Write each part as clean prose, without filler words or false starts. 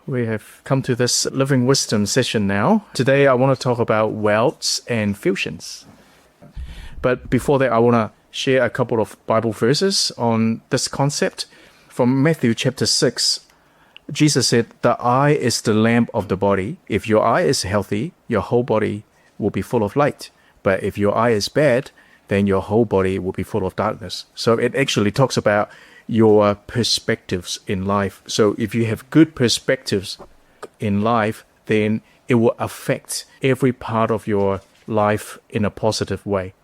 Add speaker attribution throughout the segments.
Speaker 1: We have come to this Living Wisdom session now. Today I want to talk about welds and fusions. But before that, I want to share a couple of Bible verses on this concept. From Matthew chapter 6, Jesus said, "The eye is the lamp of the body. If your eye is healthy, your whole body will be full of light. But if your eye is bad, then your whole body will be full of darkness." So it actually talks about your perspectives in life. So if you have good perspectives in life, then it will affect every part of your life in a positive way.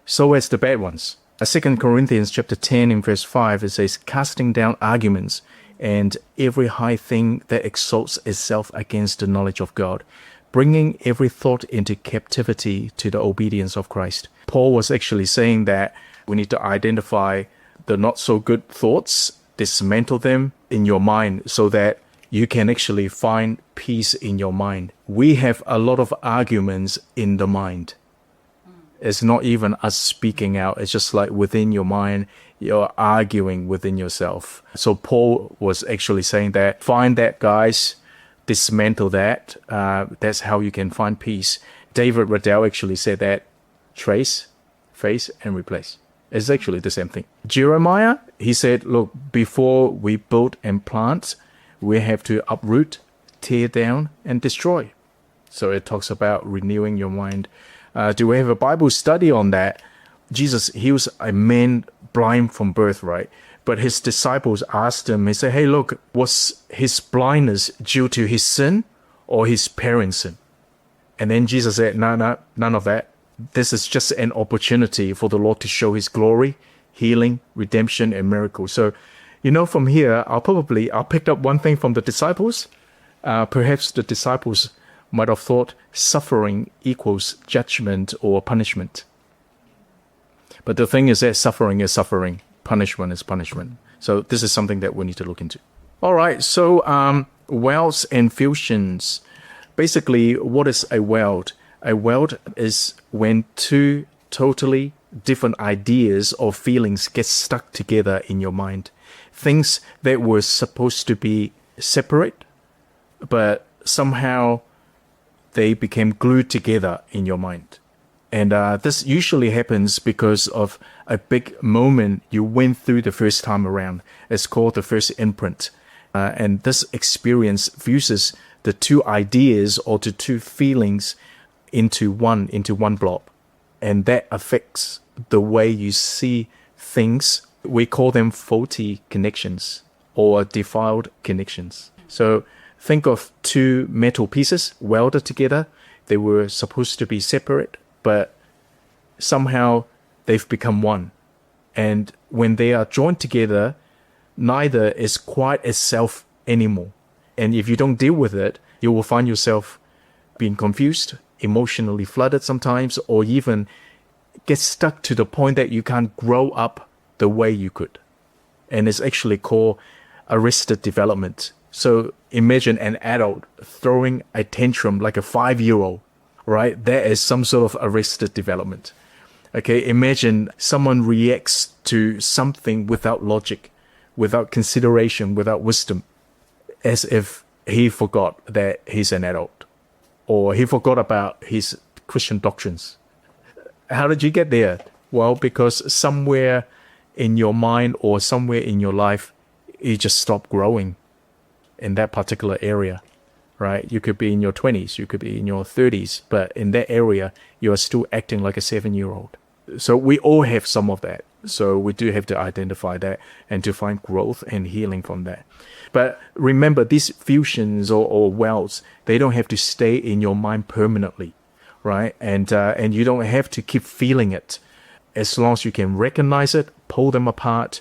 Speaker 1: So as the bad ones. 2 Corinthians chapter 10 in verse 5, it says, "Casting down arguments and every high thing that exalts itself against the knowledge of God, bringing every thought into captivity to the obedience of Christ." Paul was actually saying that we need to identify the not so good thoughts, dismantle them in your mind so that you can actually find peace in your mind. We have a lot of arguments in the mind. It's not even us speaking out. It's just like within your mind, you're arguing within yourself. So Paul was actually saying that, find that, guys, dismantle that. That's how you can find peace. David Riddell actually said that, trace, face, and replace. It's actually the same thing. Jeremiah, he said, look, before we build and plant, we have to uproot, tear down, and destroy. So it talks about renewing your mind. Do we have a Bible study on that? Jesus, he was a man blind from birth, right? But his disciples asked him, he said, hey, look, was his blindness due to his sin or his parents' sin? And then Jesus said, no, none of that. This is just an opportunity for the Lord to show his glory, healing, redemption, and miracles. So, from here, I'll pick up one thing from the disciples. Perhaps the disciples might have thought suffering equals judgment or punishment. But the thing is that suffering is suffering, punishment is punishment. So this is something that we need to look into. All right, so welds and fusions. Basically, what is a weld? A weld is when two totally different ideas or feelings get stuck together in your mind. Things that were supposed to be separate, but somehow they became glued together in your mind. And this usually happens because of a big moment you went through the first time around. It's called the first imprint. And this experience fuses the two ideas or the two feelings into one blob. And that affects the way you see things. We call them faulty connections or defiled connections. So think of two metal pieces welded together. They were supposed to be separate, but somehow they've become one. And when they are joined together, neither is quite itself anymore. And if you don't deal with it, you will find yourself being confused, emotionally flooded sometimes, or even get stuck to the point that you can't grow up the way you could. And it's actually called arrested development. So imagine an adult throwing a tantrum like a 5-year-old, right? That is some sort of arrested development. Okay, imagine someone reacts to something without logic, without consideration, without wisdom, as if he forgot that he's an adult, or he forgot about his Christian doctrines. How did you get there? Well, because somewhere in your mind or somewhere in your life, you just stopped growing in that particular area, right? You could be in your 20s, you could be in your 30s, but in that area, you are still acting like a 7-year-old. So we all have some of that. So we do have to identify that and to find growth and healing from that. But remember, these fusions or welds, they don't have to stay in your mind permanently, right? And you don't have to keep feeling it. As long as you can recognize it, pull them apart,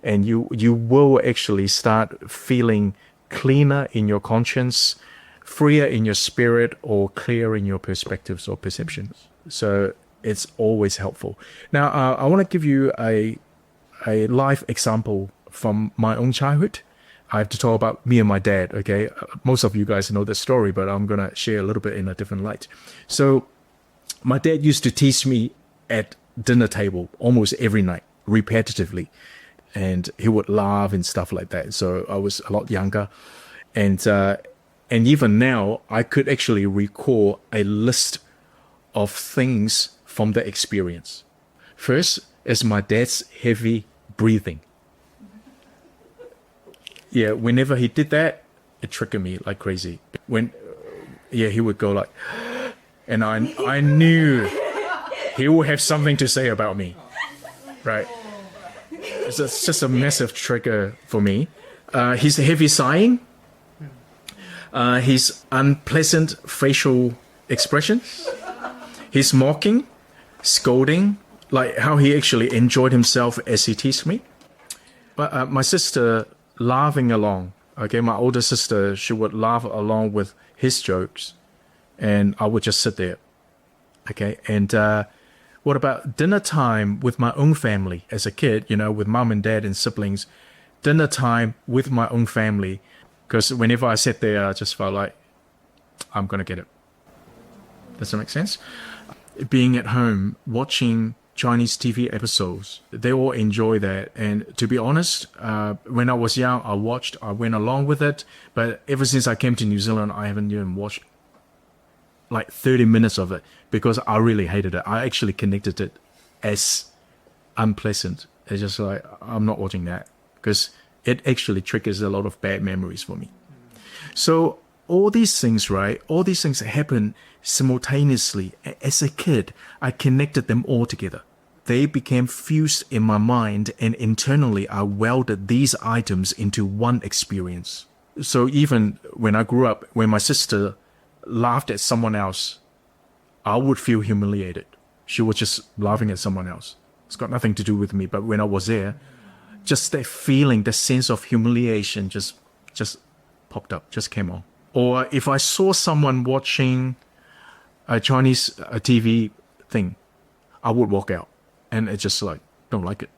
Speaker 1: and you will actually start feeling cleaner in your conscience, freer in your spirit, or clear in your perspectives or perceptions. So it's always helpful. Now, I want to give you a life example from my own childhood. I have to talk about me and my dad, okay? Most of you guys know the story, but I'm going to share a little bit in a different light. So my dad used to tease me at dinner table almost every night, repetitively. And he would laugh and stuff like that. So I was a lot younger. And And even now, I could actually recall a list of things from the experience. First is my dad's heavy breathing. Yeah, whenever he did that, it triggered me like crazy. He would go like, and I knew he would have something to say about me, right? It's just a massive trigger for me. His heavy sighing, his unpleasant facial expressions, his mocking, scolding, like how he actually enjoyed himself as he teased me. But my sister laughing along, okay, my older sister, she would laugh along with his jokes, and I would just sit there, okay. And what about dinner time with my own family as a kid, with mom and dad and siblings? Dinner time with my own family, because whenever I sat there, I just felt like I'm gonna get it. Does that make sense? Being at home, watching Chinese TV episodes, they all enjoy that. And to be honest, when I was young, I went along with it. But ever since I came to New Zealand, I haven't even watched like 30 minutes of it because I really hated it. I actually connected it as unpleasant. It's just like, I'm not watching that because it actually triggers a lot of bad memories for me. So all these things, right? All these things happen simultaneously. As a kid, I connected them all together. They became fused in my mind, and internally I welded these items into one experience. So even when I grew up, when my sister laughed at someone else, I would feel humiliated. She was just laughing at someone else. It's got nothing to do with me. But when I was there, just that feeling, the sense of humiliation just popped up, just came on. Or if I saw someone watching a Chinese TV thing, I would walk out, and it's just like, don't like it,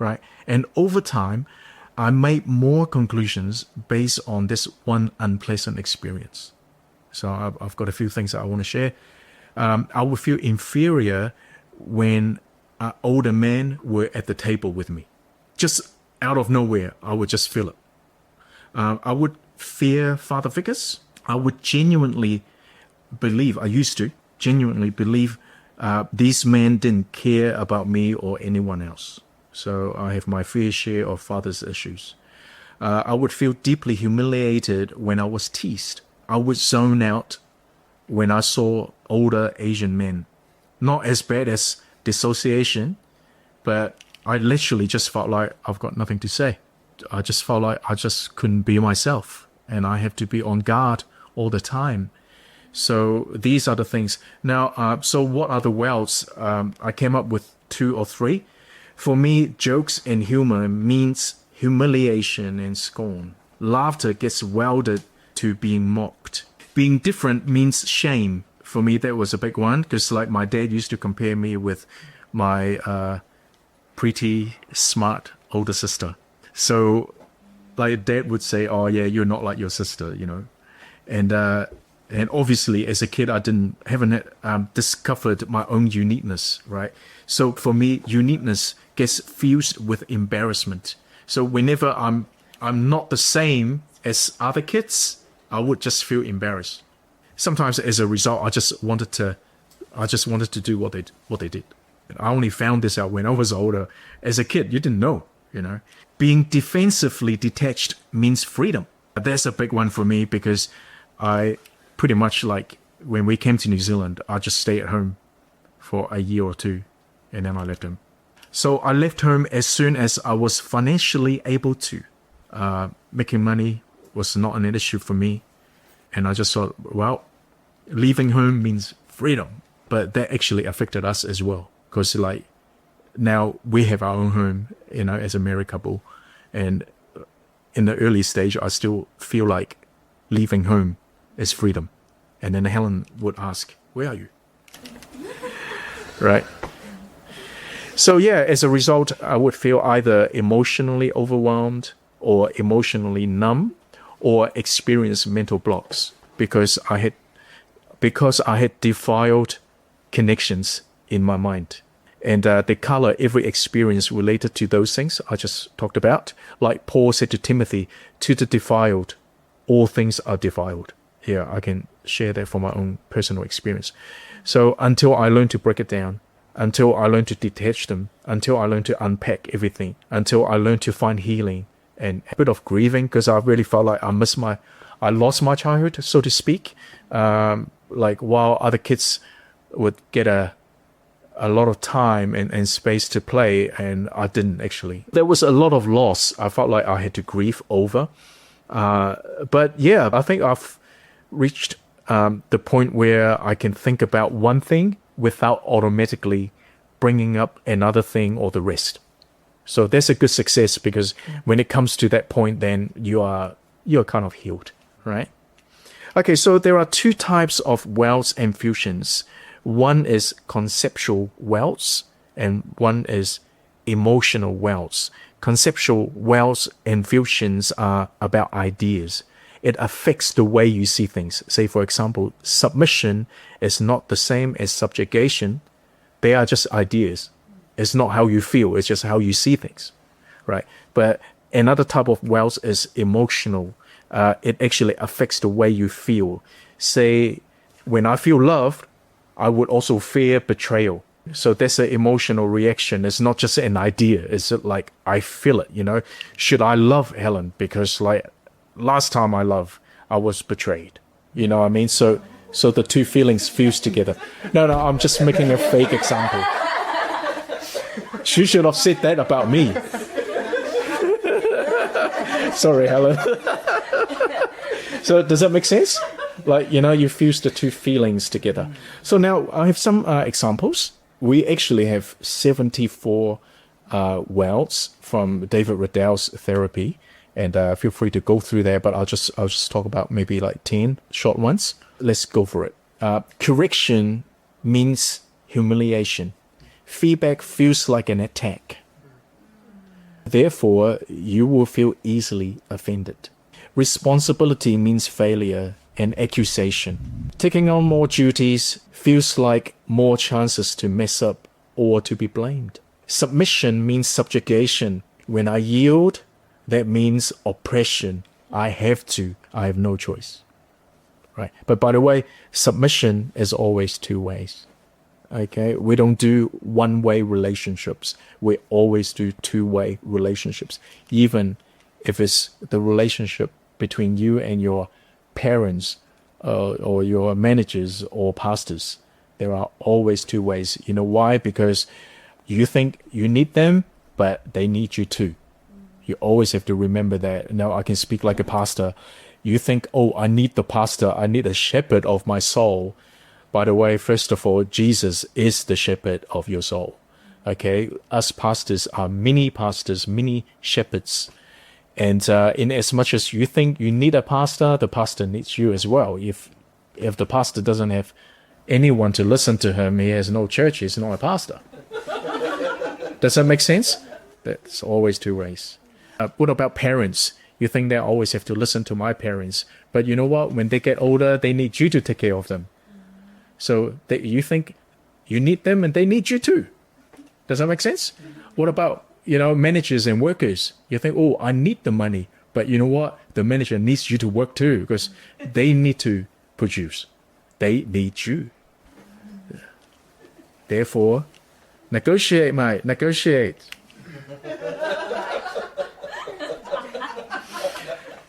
Speaker 1: right? And over time, I made more conclusions based on this one unpleasant experience. So I've got a few things that I want to share. I would feel inferior when older men were at the table with me. Just out of nowhere, I would just feel it. I would fear father figures. I would I used to genuinely believe these men didn't care about me or anyone else. So I have my fair share of father's issues. I would feel deeply humiliated when I was teased. I would zone out when I saw older Asian men. Not as bad as dissociation, but I literally just felt like I've got nothing to say. I just felt like I just couldn't be myself, and I have to be on guard all the time. So these are the things. Now, so what are the welds? I came up with 2 or 3. For me, jokes and humor means humiliation and scorn. Laughter gets welded to being mocked. Being different means shame. For me, that was a big one, because like my dad used to compare me with my pretty smart older sister. So like dad would say, oh yeah, you're not like your sister, and obviously as a kid I haven't discovered my own uniqueness, right? So for me, uniqueness gets fused with embarrassment. So whenever I'm not the same as other kids, I would just feel embarrassed. Sometimes as a result, I just wanted to do what they did. I only found this out when I was older. As a kid, you didn't know, Being defensively detached means freedom. That's a big one for me, because I pretty much, like, when we came to New Zealand, I just stayed at home for a year or 2, and then I left home. So I left home as soon as I was financially able to. Making money was not an issue for me. And I just thought, well, leaving home means freedom. But that actually affected us as well. Because, like, now we have our own home, as a married couple. And in the early stage, I still feel like leaving home is freedom. And then Helen would ask, where are you? Right? So yeah, as a result, I would feel either emotionally overwhelmed or emotionally numb, or experience mental blocks because I had defiled connections in my mind. And they color every experience related to those things I just talked about. Like Paul said to Timothy, to the defiled, all things are defiled. Yeah, I can share that from my own personal experience. So until I learn to break it down, until I learn to detach them, until I learn to unpack everything, until I learn to find healing and a bit of grieving, because I really felt like I lost my childhood, so to speak. Like while other kids would get a lot of time and space to play, and I didn't actually. There was a lot of loss I felt like I had to grieve over. But yeah, I think I've reached the point where I can think about one thing without automatically bringing up another thing or the rest. So that's a good success, because when it comes to that point, then you're kind of healed, right? Okay, so there are two types of welds and fusions. One is conceptual welds and one is emotional welds. Conceptual welds and fusions are about ideas. It affects the way you see things. Say, for example, submission is not the same as subjugation. They are just ideas. It's not how you feel, it's just how you see things, right? But another type of welds is emotional. It actually affects the way you feel. Say, when I feel loved, I would also fear betrayal. So that's an emotional reaction. It's not just an idea. It's like, I feel it, you know. Should I love Helen? Because like last time I loved, I was betrayed. You know what I mean? So the two feelings fuse together. No, I'm just making a fake example. She should have said that about me. Sorry, Helen. So does that make sense? Like, you know, you fuse the two feelings together. So now I have some examples. We actually have 74 welds from David Riddell's therapy, and feel free to go through there. But I'll just talk about maybe like 10 short ones. Let's go for it. Correction means humiliation. Feedback feels like an attack. Therefore, you will feel easily offended. Responsibility means failure and accusation. Taking on more duties feels like more chances to mess up or to be blamed. Submission means subjugation. When I yield, that means oppression. I have no choice. Right? But by the way, submission is always two ways. Okay, we don't do one-way relationships. We always do two-way relationships. Even if it's the relationship between you and your parents or your managers or pastors, there are always two ways. You know why? Because you think you need them, but they need you too. You always have to remember that. Now I can speak like a pastor. You think, oh, I need the pastor. I need a shepherd of my soul. By the way, first of all, Jesus is the shepherd of your soul. Okay, us pastors are mini pastors, mini shepherds. And in as much as you think you need a pastor, the pastor needs you as well. If the pastor doesn't have anyone to listen to him, he has no church, he's not a pastor. Does that make sense? That's always two ways. What about parents? You think they always have to listen to my parents. But you know what? When they get older, they need you to take care of them. So you think you need them and they need you too. Does that make sense? What about, you know, managers and workers? You think, oh, I need the money. But you know what? The manager needs you to work too, because they need to produce. They need you. Therefore, negotiate, mate. Negotiate.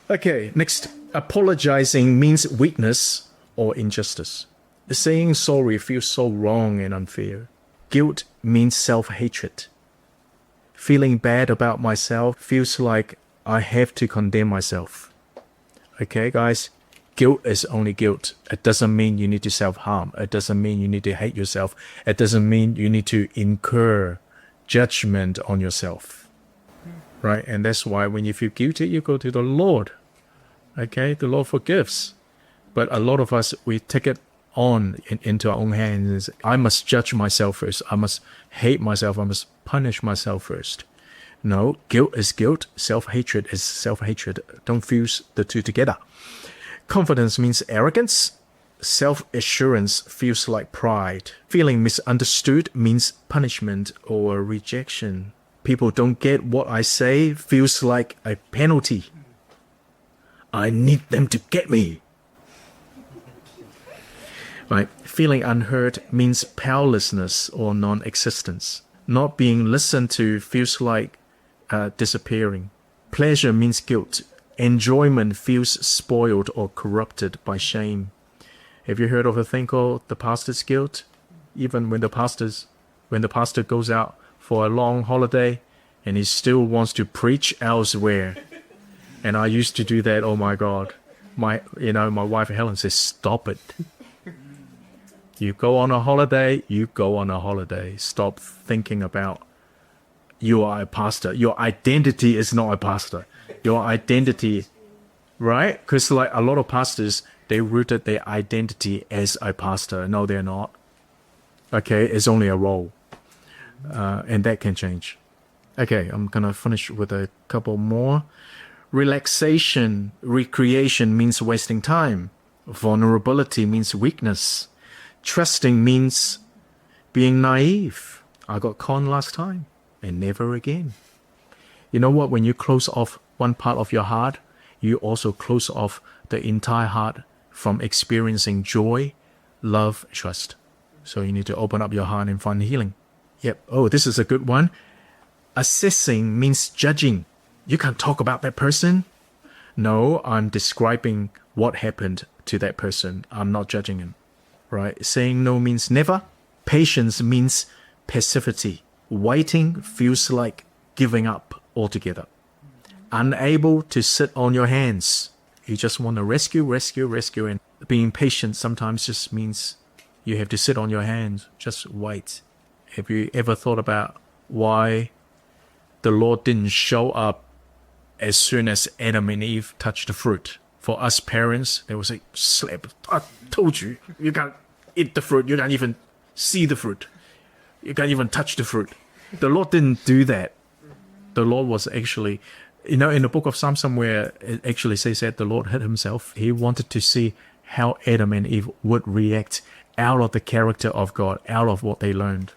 Speaker 1: Okay, next. Apologizing means weakness or injustice. Saying sorry feels so wrong and unfair. Guilt means self-hatred. Feeling bad about myself feels like I have to condemn myself. Okay, guys? Guilt is only guilt. It doesn't mean you need to self-harm. It doesn't mean you need to hate yourself. It doesn't mean you need to incur judgment on yourself. Right? And that's why when you feel guilty, you go to the Lord. Okay? The Lord forgives. But a lot of us, we take it on into our own hands. I must judge myself first. I must hate myself. I must punish myself first. No, guilt is guilt. Self-hatred is self-hatred. Don't fuse the two together. Confidence means arrogance. Self-assurance feels like pride. Feeling misunderstood means punishment or rejection. People don't get what I say feels like a penalty. I need them to get me. Right. Feeling unheard means powerlessness or non-existence. Not being listened to feels like disappearing. Pleasure means guilt. Enjoyment feels spoiled or corrupted by shame. Have you heard of a thing called the pastor's guilt? Even when the pastor goes out for a long holiday and he still wants to preach elsewhere. And I used to do that. Oh my God. My wife Helen says, stop it. You go on a holiday, you go on a holiday. Stop thinking about you are a pastor. Your identity is not a pastor. Your identity, right? Because like a lot of pastors, they rooted their identity as a pastor. No, they're not. Okay, it's only a role. And that can change. Okay, I'm going to finish with a couple more. Relaxation, recreation means wasting time. Vulnerability means weakness. Trusting means being naive. I got conned last time and never again. You know what? When you close off one part of your heart, you also close off the entire heart from experiencing joy, love, trust. So you need to open up your heart and find healing. Yep. Oh, this is a good one. Assessing means judging. You can't talk about that person. No, I'm describing what happened to that person. I'm not judging him. Right? Saying no means never. Patience means passivity. Waiting feels like giving up altogether. Unable to sit on your hands. You just want to rescue. And being patient sometimes just means you have to sit on your hands. Just wait. Have you ever thought about why the Lord didn't show up as soon as Adam and Eve touched the fruit? For us parents, they will say, slap. I told you, you can't eat the fruit. You can't even see the fruit. You can't even touch the fruit. The Lord didn't do that. The Lord was actually, in the book of Psalms somewhere, it actually says that the Lord hid himself. He wanted to see how Adam and Eve would react out of the character of God, out of what they learned.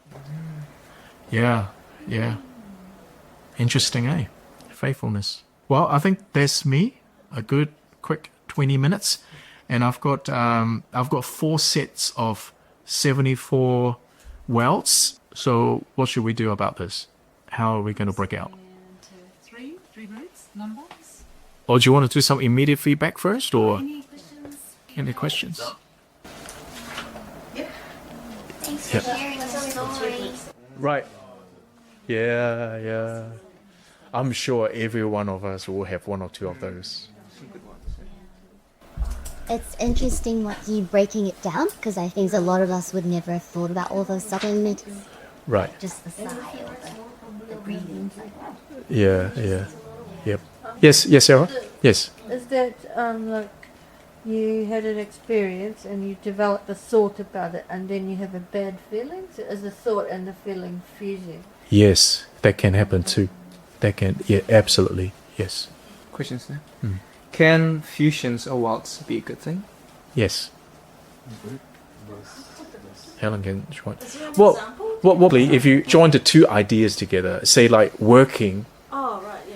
Speaker 1: Yeah. Interesting, eh? Faithfulness. Well, I think that's me. A good, quick 20 minutes. And I've got 4 sets of 74 welds. So what should we do about this? How are we going to break out?
Speaker 2: 3 groups, numbers.
Speaker 1: Or do you want to do some immediate feedback first? Or
Speaker 2: Any questions?
Speaker 1: any questions?
Speaker 3: Thanks for sharing the story.
Speaker 1: Right. Yeah. I'm sure every one of us will have 1 or 2 of those.
Speaker 3: It's interesting what you breaking it down, because I think a lot of us would never have thought about all those supplements,
Speaker 1: Right.
Speaker 3: just the sigh or the breathing.
Speaker 1: Yeah. Yep. Yes, Sarah? Yes.
Speaker 4: Is that like you had an experience and you develop a thought about it and then you have a bad feeling? So is the thought and the feeling fusing?
Speaker 1: Yes, that can happen too. Absolutely. Yes.
Speaker 5: Questions now? Can fusions or welds be a good thing?
Speaker 1: Yes. Helen can join. Well, if you join the 2 ideas together, say like working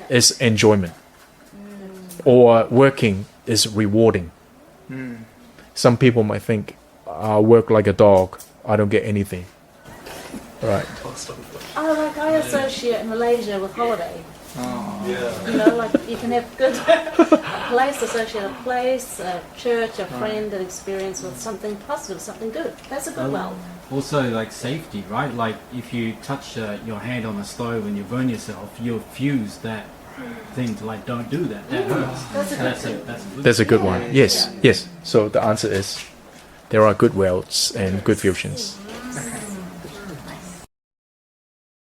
Speaker 1: is enjoyment, or working is rewarding. Some people might think, I work like a dog, I don't get anything. Right.
Speaker 2: I associate Malaysia with holiday. Like you can have good associate a place, a church, a friend, an experience with something positive, something good. That's a good well.
Speaker 6: Also, like safety, right? Like if you touch your hand on the stove and you burn yourself, you'll fuse that thing to like, don't do that. That hurts.
Speaker 1: That's a good one. Yes. So the answer is there are good welds and good fusions.